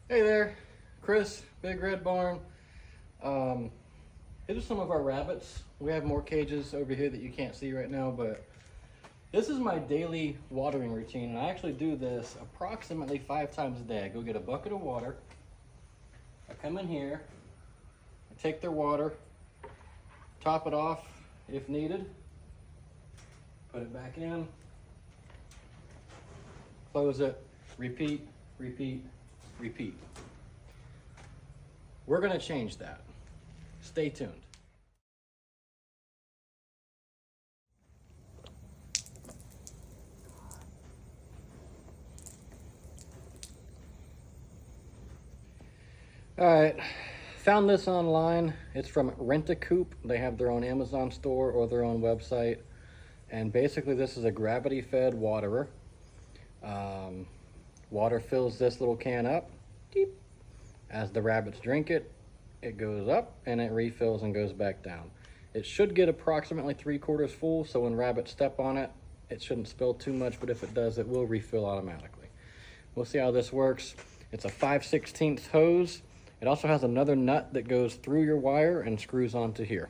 Hey there, Chris, Big Red Barn. These are some of our rabbits. We have more cages over here that you can't see right now, but this is my daily watering routine, and I actually do this approximately 5 times a day. I go get a bucket of water, I come in here, I take their water, top it off if needed, put it back in, close it, repeat, repeat, repeat. We're gonna change that. Stay tuned. All right, found this online. It's from Rent-A-Coop. They have their own Amazon store or their own website. And basically this is a gravity-fed waterer. Water fills this little can up. Deep. As the rabbits drink it, it goes up and it refills and goes back down. It should get approximately 3/4 full, so when rabbits step on it, it shouldn't spill too much, but if it does, it will refill automatically. We'll see how this works. It's a 5/16 hose. It also has another nut that goes through your wire and screws onto here.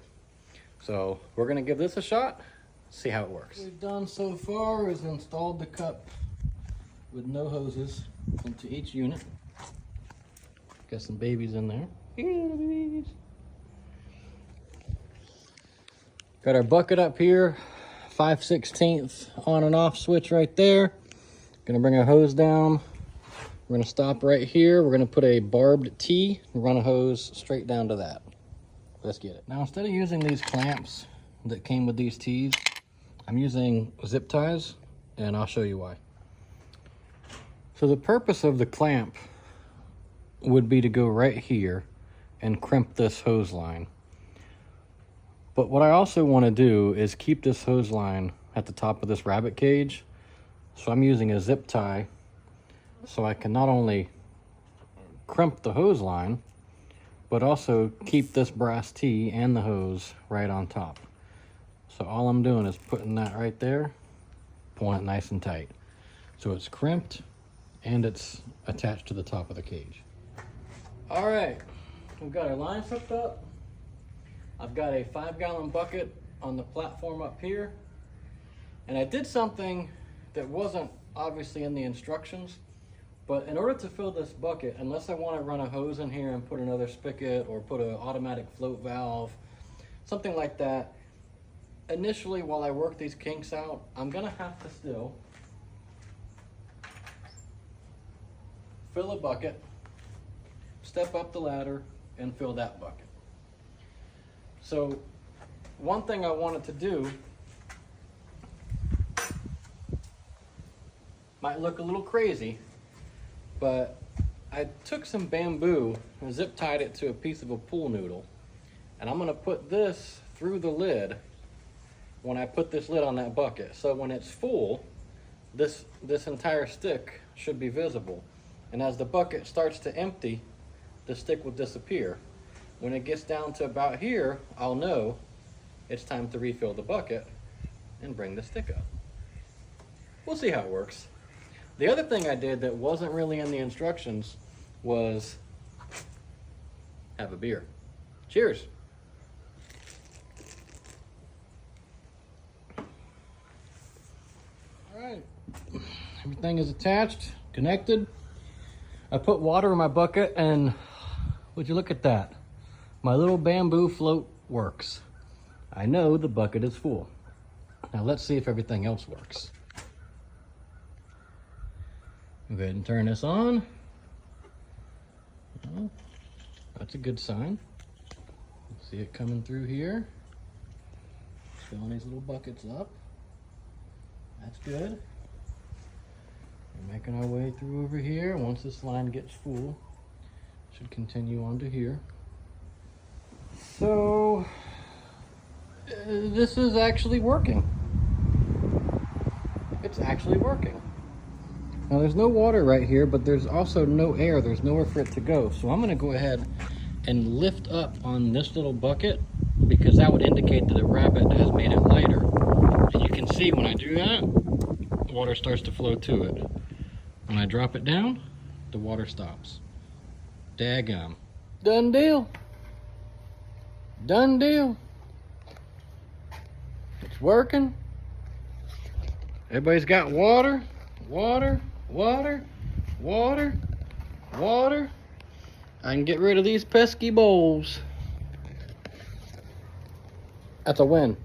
So we're gonna give this a shot, see how it works. What we've done so far is installed the cup with no hoses into each unit. Got some babies in there. Got our bucket up here, 5/16 on and off switch right there. Gonna bring our hose down. We're gonna stop right here. We're gonna put a barbed T and run a hose straight down to that. Let's get it. Now, instead of using these clamps that came with these T's, I'm using zip ties, and I'll show you why. So the purpose of the clamp would be to go right here and crimp this hose line. But what I also want to do is keep this hose line at the top of this rabbit cage. So I'm using a zip tie so I can not only crimp the hose line, but also keep this brass T and the hose right on top. So all I'm doing is putting that right there, pulling it nice and tight. So it's crimped and it's attached to the top of the cage. All right, we've got our lines hooked up. I've got a 5-gallon bucket on the platform up here. And I did something that wasn't obviously in the instructions, but in order to fill this bucket, unless I want to run a hose in here and put another spigot or put an automatic float valve, something like that, initially while I work these kinks out, I'm gonna have to still fill a bucket, step up the ladder, and fill that bucket. So one thing I wanted to do might look a little crazy, but I took some bamboo and zip tied it to a piece of a pool noodle, and I'm gonna put this through the lid when I put this lid on that bucket. So when it's full, this entire stick should be visible. And as the bucket starts to empty, the stick will disappear. When it gets down to about here, I'll know it's time to refill the bucket and bring the stick up. We'll see how it works. The other thing I did that wasn't really in the instructions was have a beer. Cheers. All right, everything is attached, connected. I put water in my bucket, and would you look at that? My little bamboo float works. I know the bucket is full. Now let's see if everything else works. Go ahead and turn this on. Well, that's a good sign. See it coming through here. Filling these little buckets up. That's good. We're making our way through over here. Once this line gets full, it should continue on to here. So this is actually working. It's actually working. Now there's no water right here, but there's also no air. There's nowhere for it to go. So I'm gonna go ahead and lift up on this little bucket, because that would indicate that the rabbit has made it lighter. And you can see when I do that, water starts to flow to it. When I drop it down, the water stops. Daggum. Done deal. Done deal. It's working. Everybody's got water, water, water, water, water. I can get rid of these pesky bowls. That's a win.